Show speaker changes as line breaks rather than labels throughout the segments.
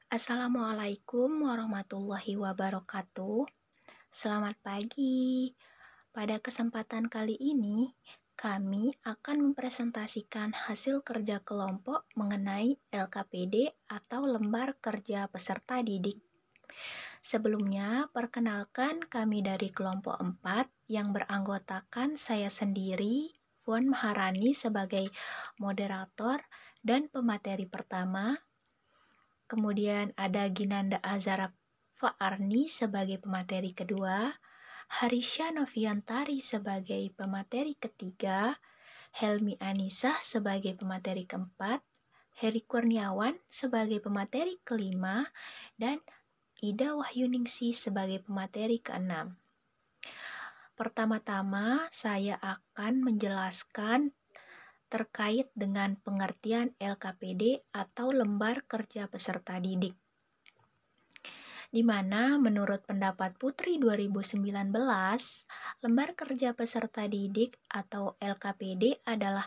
Assalamualaikum warahmatullahi wabarakatuh. Selamat pagi. Pada kesempatan kali ini, kami akan mempresentasikan hasil kerja kelompok mengenai LKPD atau Lembar Kerja Peserta Didik. Sebelumnya, perkenalkan kami dari kelompok 4 yang beranggotakan saya sendiri, Puan Maharani sebagai moderator dan pemateri pertama. Kemudian ada Ginanda Azara Fa'arni sebagai pemateri kedua, Harisha Noviantari sebagai pemateri ketiga, Helmi Anisah sebagai pemateri keempat, Heri Kurniawan sebagai pemateri kelima, dan Ida Wahyuningsih sebagai pemateri keenam. Pertama-tama, saya akan menjelaskan terkait dengan pengertian LKPD atau Lembar Kerja Peserta Didik, di mana menurut pendapat Putri 2019, Lembar Kerja Peserta Didik atau LKPD adalah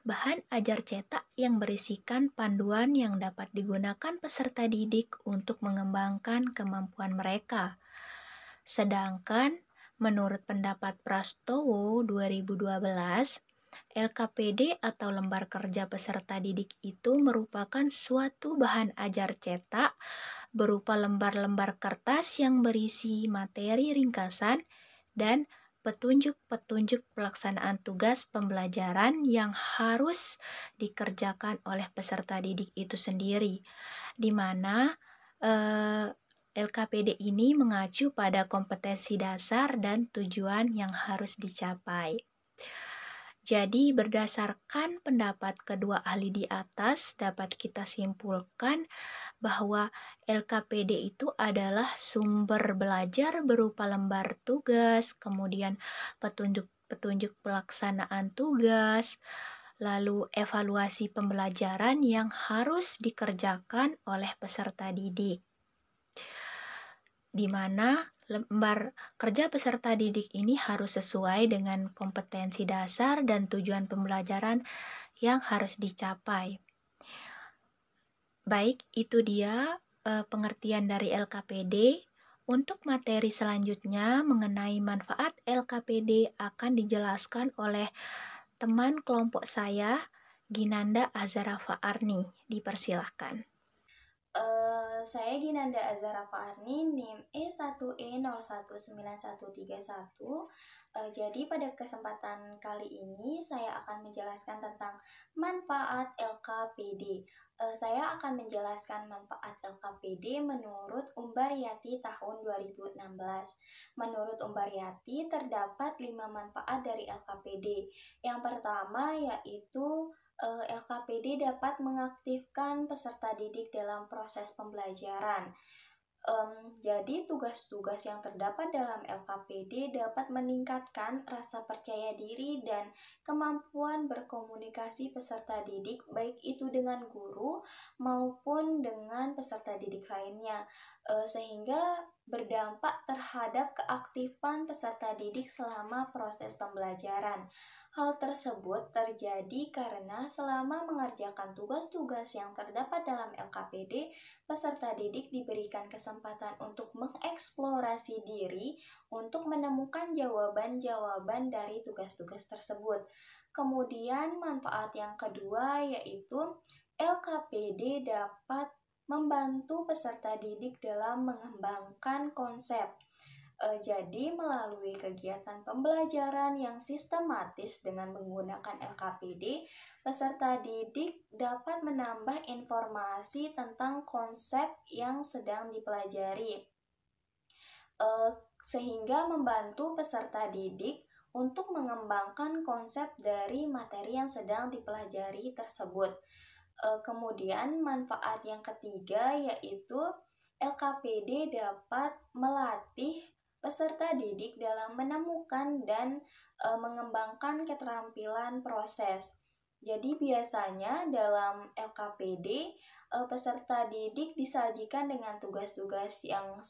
bahan ajar cetak yang berisikan panduan yang dapat digunakan peserta didik untuk mengembangkan kemampuan mereka. Sedangkan menurut pendapat Prastowo 2012, LKPD atau Lembar Kerja Peserta Didik itu merupakan suatu bahan ajar cetak berupa lembar-lembar kertas yang berisi materi ringkasan dan petunjuk-petunjuk pelaksanaan tugas pembelajaran yang harus dikerjakan oleh peserta didik itu sendiri, di mana LKPD ini mengacu pada kompetensi dasar dan tujuan yang harus dicapai. Jadi berdasarkan pendapat kedua ahli di atas, dapat kita simpulkan bahwa LKPD itu adalah sumber belajar berupa lembar tugas, kemudian petunjuk-petunjuk pelaksanaan tugas, lalu evaluasi pembelajaran yang harus dikerjakan oleh peserta didik, di mana lembar kerja peserta didik ini harus sesuai dengan kompetensi dasar dan tujuan pembelajaran yang harus dicapai. Baik, itu dia pengertian dari LKPD. Untuk materi selanjutnya mengenai manfaat LKPD akan dijelaskan oleh teman kelompok saya, Ginanda Azara Fa'arni. Dipersilahkan.
Saya Ginanda Azara Fa'arni, NIM E1E019131. Jadi pada kesempatan kali ini saya akan menjelaskan tentang manfaat LKPD. Saya akan menjelaskan manfaat LKPD menurut Umbaryati tahun 2016. Menurut Umbaryati terdapat 5 manfaat dari LKPD. Yang pertama yaitu LKPD dapat mengaktifkan peserta didik dalam proses pembelajaran. Jadi tugas-tugas yang terdapat dalam LKPD dapat meningkatkan rasa percaya diri dan kemampuan berkomunikasi peserta didik, baik itu dengan guru maupun dengan peserta didik lainnya, sehingga berdampak terhadap keaktifan peserta didik selama proses pembelajaran. Hal tersebut terjadi karena selama mengerjakan tugas-tugas yang terdapat dalam LKPD, peserta didik diberikan kesempatan untuk mengeksplorasi diri untuk menemukan jawaban-jawaban dari tugas-tugas tersebut. Kemudian manfaat yang kedua yaitu LKPD dapat membantu peserta didik dalam mengembangkan konsep. Jadi melalui kegiatan pembelajaran yang sistematis dengan menggunakan LKPD, peserta didik dapat menambah informasi tentang konsep yang sedang dipelajari, sehingga membantu peserta didik untuk mengembangkan konsep dari materi yang sedang dipelajari tersebut. Kemudian manfaat yang ketiga yaitu LKPD dapat melatih peserta didik dalam menemukan dan mengembangkan keterampilan proses. Jadi biasanya dalam LKPD peserta didik disajikan dengan tugas-tugas yang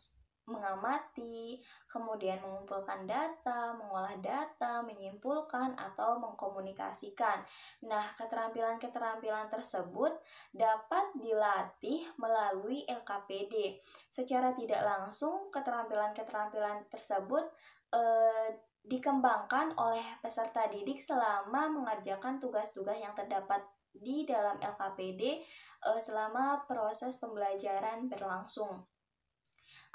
mengamati, kemudian mengumpulkan data, mengolah data, menyimpulkan, atau mengkomunikasikan. Nah, keterampilan-keterampilan tersebut dapat dilatih melalui LKPD. Secara tidak langsung, keterampilan-keterampilan tersebut dikembangkan oleh peserta didik selama mengerjakan tugas-tugas yang terdapat di dalam LKPD selama proses pembelajaran berlangsung.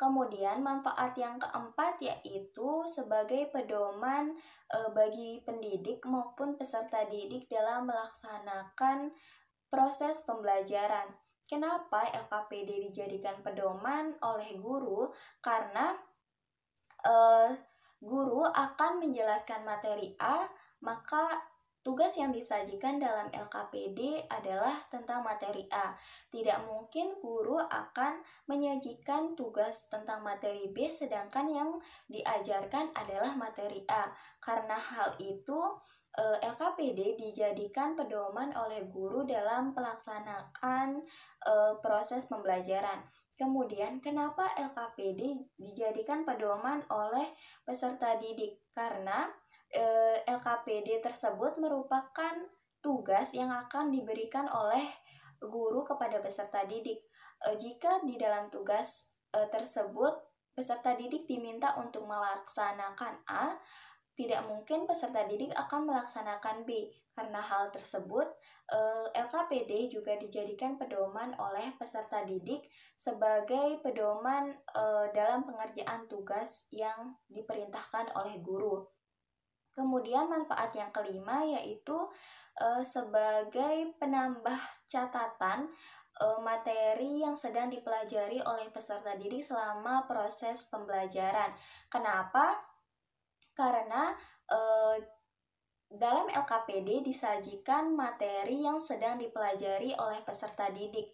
Kemudian manfaat yang keempat yaitu sebagai pedoman bagi pendidik maupun peserta didik dalam melaksanakan proses pembelajaran. Kenapa LKPD dijadikan pedoman oleh guru? Karena guru akan menjelaskan materi A, maka tugas yang disajikan dalam LKPD adalah tentang materi A. Tidak mungkin guru akan menyajikan tugas tentang materi B sedangkan yang diajarkan adalah materi A. Karena hal itu, LKPD dijadikan pedoman oleh guru dalam pelaksanaan proses pembelajaran. Kemudian, kenapa LKPD dijadikan pedoman oleh peserta didik? Karena LKPD tersebut merupakan tugas yang akan diberikan oleh guru kepada peserta didik. Jika di dalam tugas tersebut peserta didik diminta untuk melaksanakan A, tidak mungkin peserta didik akan melaksanakan B. Karena hal tersebut, LKPD juga dijadikan pedoman oleh peserta didik sebagai pedoman dalam pengerjaan tugas yang diperintahkan oleh guru. Kemudian manfaat yang kelima yaitu sebagai penambah catatan materi yang sedang dipelajari oleh peserta didik selama proses pembelajaran. Kenapa? Karena dalam LKPD disajikan materi yang sedang dipelajari oleh peserta didik.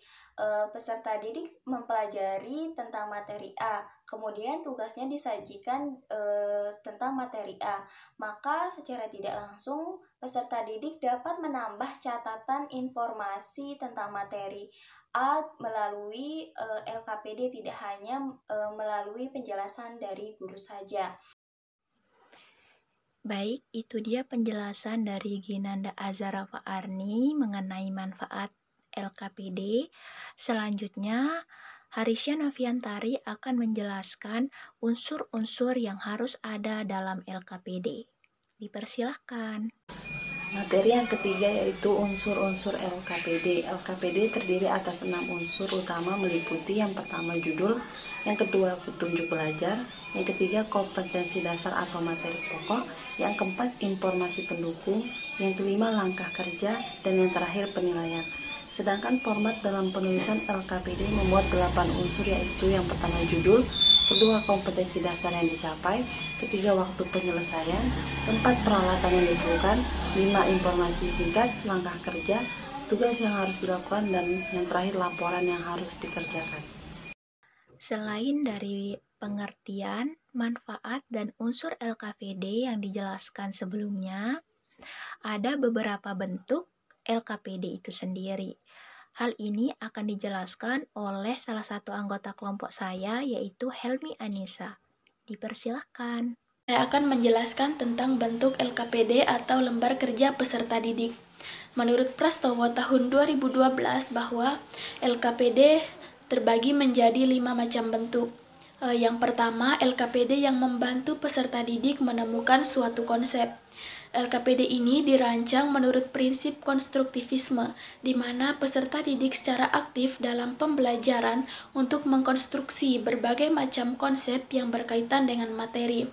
Peserta didik mempelajari tentang materi A, kemudian tugasnya disajikan tentang materi A. Maka secara tidak langsung peserta didik dapat menambah catatan informasi tentang materi A melalui LKPD, tidak hanya melalui penjelasan dari guru saja.
Baik, itu dia penjelasan dari Ginanda Azara Fa'arni mengenai manfaat LKPD. Selanjutnya, Harisya Noviantari akan menjelaskan unsur-unsur yang harus ada dalam LKPD. Dipersilahkan.
Materi yang ketiga yaitu unsur-unsur LKPD. LKPD terdiri atas 6 unsur utama meliputi yang pertama judul, yang kedua petunjuk belajar, yang ketiga kompetensi dasar atau materi pokok, yang keempat informasi pendukung, yang kelima langkah kerja, dan yang terakhir penilaian. Sedangkan format dalam penulisan LKPD memuat 8 unsur yaitu yang pertama judul, kedua kompetensi dasar yang dicapai, ketiga waktu penyelesaian, keempat peralatan yang diperlukan, 5 informasi singkat, langkah kerja, tugas yang harus dilakukan, dan yang terakhir laporan yang harus dikerjakan.
Selain dari pengertian, manfaat, dan unsur LKPD yang dijelaskan sebelumnya, ada beberapa bentuk LKPD itu sendiri. Hal ini akan dijelaskan oleh salah satu anggota kelompok saya, yaitu Helmi Anissa. Dipersilahkan.
Saya akan menjelaskan tentang bentuk LKPD atau lembar kerja peserta didik. Menurut Prastowo tahun 2012 bahwa LKPD terbagi menjadi 5 macam bentuk. Yang pertama, LKPD yang membantu peserta didik menemukan suatu konsep. LKPD ini dirancang menurut prinsip konstruktivisme, di mana peserta didik secara aktif dalam pembelajaran untuk mengkonstruksi berbagai macam konsep yang berkaitan dengan materi.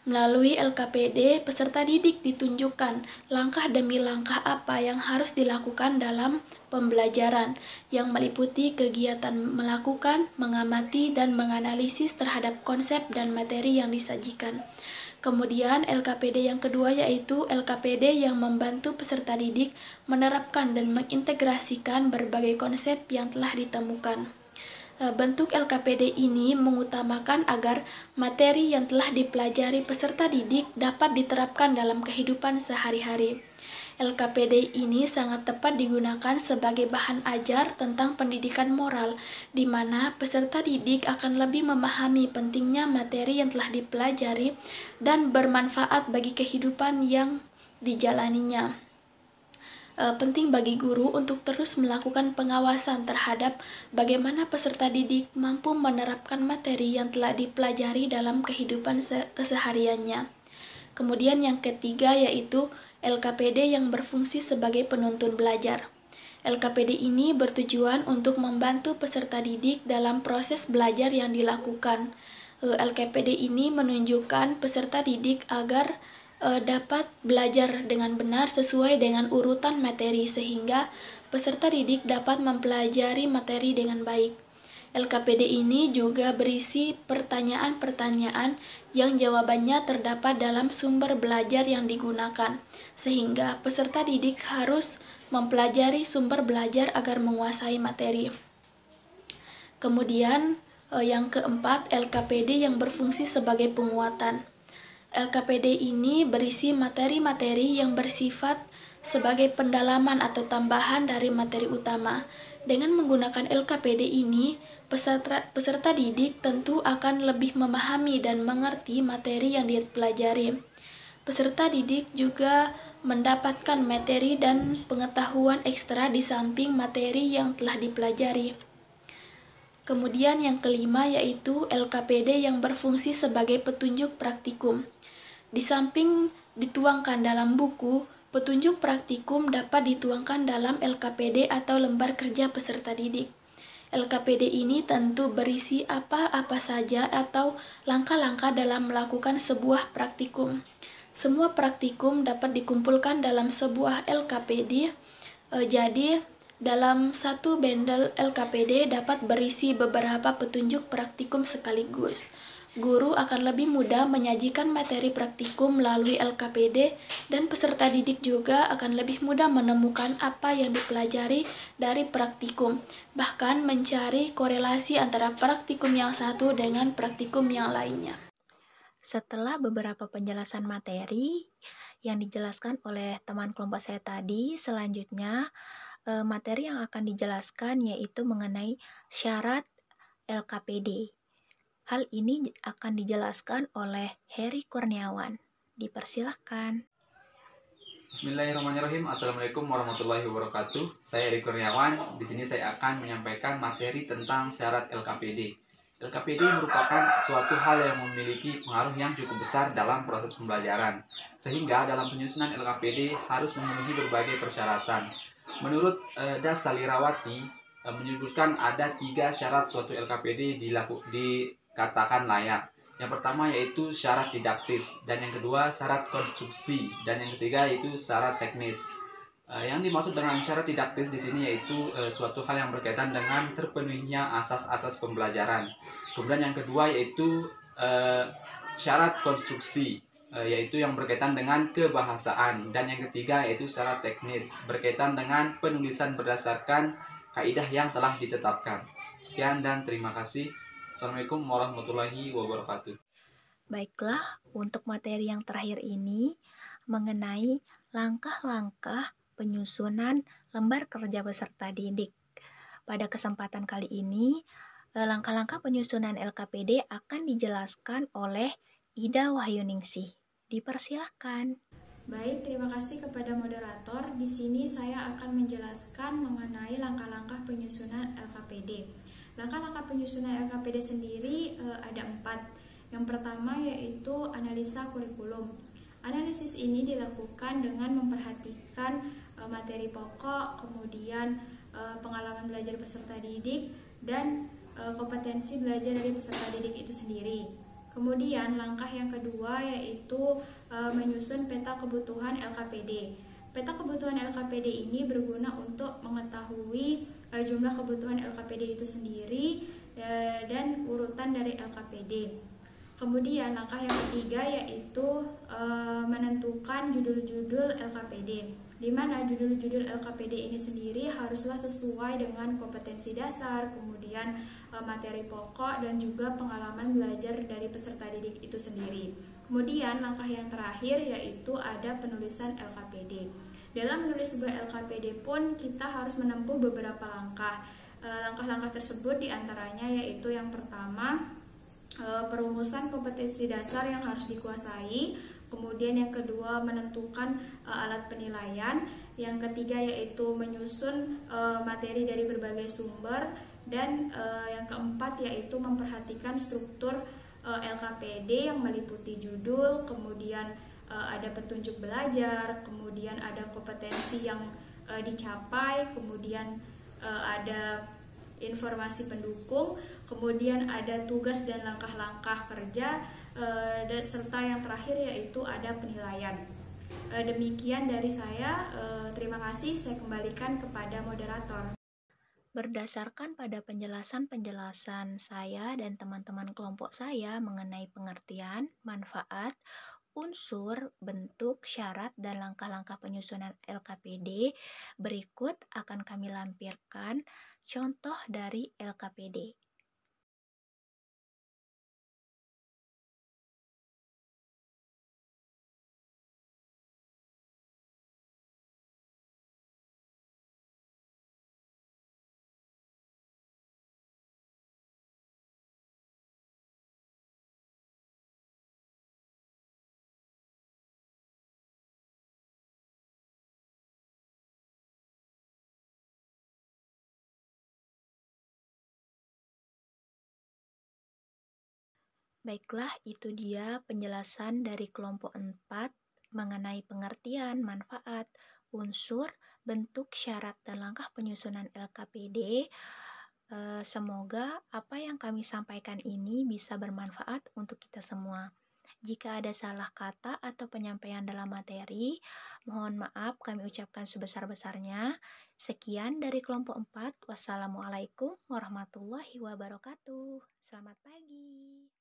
Melalui LKPD, peserta didik ditunjukkan langkah demi langkah apa yang harus dilakukan dalam pembelajaran, yang meliputi kegiatan melakukan, mengamati, dan menganalisis terhadap konsep dan materi yang disajikan. Kemudian LKPD yang kedua yaitu LKPD yang membantu peserta didik menerapkan dan mengintegrasikan berbagai konsep yang telah ditemukan. Bentuk LKPD ini mengutamakan agar materi yang telah dipelajari peserta didik dapat diterapkan dalam kehidupan sehari-hari. LKPD ini sangat tepat digunakan sebagai bahan ajar tentang pendidikan moral, di mana peserta didik akan lebih memahami pentingnya materi yang telah dipelajari dan bermanfaat bagi kehidupan yang dijalaninya. Penting bagi guru untuk terus melakukan pengawasan terhadap bagaimana peserta didik mampu menerapkan materi yang telah dipelajari dalam kehidupan kesehariannya. Kemudian yang ketiga yaitu LKPD yang berfungsi sebagai penuntun belajar. LKPD ini bertujuan untuk membantu peserta didik dalam proses belajar yang dilakukan. LKPD ini menunjukkan peserta didik agar dapat belajar dengan benar sesuai dengan urutan materi sehingga peserta didik dapat mempelajari materi dengan baik. LKPD ini juga berisi pertanyaan-pertanyaan yang jawabannya terdapat dalam sumber belajar yang digunakan, sehingga peserta didik harus mempelajari sumber belajar agar menguasai materi. Kemudian yang keempat, LKPD yang berfungsi sebagai penguatan. LKPD ini berisi materi-materi yang bersifat sebagai pendalaman atau tambahan dari materi utama. Dengan menggunakan LKPD ini, peserta didik tentu akan lebih memahami dan mengerti materi yang dipelajari. Peserta didik juga mendapatkan materi dan pengetahuan ekstra di samping materi yang telah dipelajari. Kemudian yang kelima yaitu LKPD yang berfungsi sebagai petunjuk praktikum. Di samping dituangkan dalam buku, petunjuk praktikum dapat dituangkan dalam LKPD atau lembar kerja peserta didik. LKPD ini tentu berisi apa-apa saja atau langkah-langkah dalam melakukan sebuah praktikum. Semua praktikum dapat dikumpulkan dalam sebuah LKPD, jadi dalam satu bundle LKPD dapat berisi beberapa petunjuk praktikum sekaligus. Guru akan lebih mudah menyajikan materi praktikum melalui LKPD dan peserta didik juga akan lebih mudah menemukan apa yang dipelajari dari praktikum, bahkan mencari korelasi antara praktikum yang satu dengan praktikum yang lainnya.
Setelah beberapa penjelasan materi yang dijelaskan oleh teman kelompok saya tadi, selanjutnya materi yang akan dijelaskan yaitu mengenai syarat LKPD. Hal ini akan dijelaskan oleh Heri Kurniawan. Dipersilahkan.
Bismillahirrahmanirrahim. Assalamualaikum warahmatullahi wabarakatuh. Saya Heri Kurniawan. Di sini saya akan menyampaikan materi tentang syarat LKPD. LKPD merupakan suatu hal yang memiliki pengaruh yang cukup besar dalam proses pembelajaran, sehingga dalam penyusunan LKPD harus memenuhi berbagai persyaratan. Menurut Das Salirawati, menyebutkan ada 3 syarat suatu LKPD dikatakan layak. Yang pertama yaitu syarat didaktis, dan yang kedua syarat konstruksi, dan yang ketiga yaitu syarat teknis. Yang dimaksud dengan syarat didaktis di sini yaitu suatu hal yang berkaitan dengan terpenuhinya asas-asas pembelajaran. Kemudian yang kedua yaitu syarat konstruksi, yaitu yang berkaitan dengan kebahasaan, dan yang ketiga yaitu syarat teknis berkaitan dengan penulisan berdasarkan kaidah yang telah ditetapkan. Sekian dan terima kasih. Assalamualaikum warahmatullahi wabarakatuh.
Baiklah, untuk materi yang terakhir ini mengenai langkah-langkah penyusunan lembar kerja peserta didik. Pada kesempatan kali ini, langkah-langkah penyusunan LKPD akan dijelaskan oleh Ida Wahyuningsih. Dipersilahkan.
Baik, terima kasih kepada moderator. Di sini saya akan menjelaskan mengenai langkah-langkah penyusunan LKPD. Langkah-langkah penyusunan LKPD sendiri ada 4. Yang pertama yaitu analisa kurikulum. Analisis ini dilakukan dengan memperhatikan materi pokok, kemudian pengalaman belajar peserta didik, dan kompetensi belajar dari peserta didik itu sendiri. Kemudian langkah yang kedua yaitu menyusun peta kebutuhan LKPD. Peta kebutuhan LKPD ini berguna untuk mengetahui jumlah kebutuhan LKPD itu sendiri dan urutan dari LKPD. Kemudian langkah yang ketiga yaitu menentukan judul-judul LKPD, di mana judul-judul LKPD ini sendiri haruslah sesuai dengan kompetensi dasar, kemudian materi pokok, dan juga pengalaman belajar dari peserta didik itu sendiri. Kemudian langkah yang terakhir yaitu ada penulisan LKPD. Dalam menulis sebuah LKPD pun kita harus menempuh beberapa langkah. Langkah-langkah tersebut diantaranya yaitu yang pertama, perumusan kompetensi dasar yang harus dikuasai. Kemudian yang kedua, menentukan alat penilaian. Yang ketiga yaitu menyusun materi dari berbagai sumber. Dan yang keempat yaitu memperhatikan struktur LKPD yang meliputi judul, kemudian ada petunjuk belajar, kemudian ada kompetensi yang dicapai, kemudian ada informasi pendukung, kemudian ada tugas dan langkah-langkah kerja, serta yang terakhir yaitu ada penilaian. Demikian dari saya, terima kasih, saya kembalikan kepada moderator.
Berdasarkan pada penjelasan-penjelasan saya dan teman-teman kelompok saya mengenai pengertian, manfaat, unsur, bentuk, syarat, dan langkah-langkah penyusunan LKPD, berikut akan kami lampirkan contoh dari LKPD. Baiklah, itu dia penjelasan dari kelompok 4 mengenai pengertian, manfaat, unsur, bentuk, syarat, dan langkah penyusunan LKPD. Semoga apa yang kami sampaikan ini bisa bermanfaat untuk kita semua. Jika ada salah kata atau penyampaian dalam materi, mohon maaf kami ucapkan sebesar-besarnya. Sekian dari kelompok 4. Wassalamualaikum warahmatullahi wabarakatuh. Selamat pagi.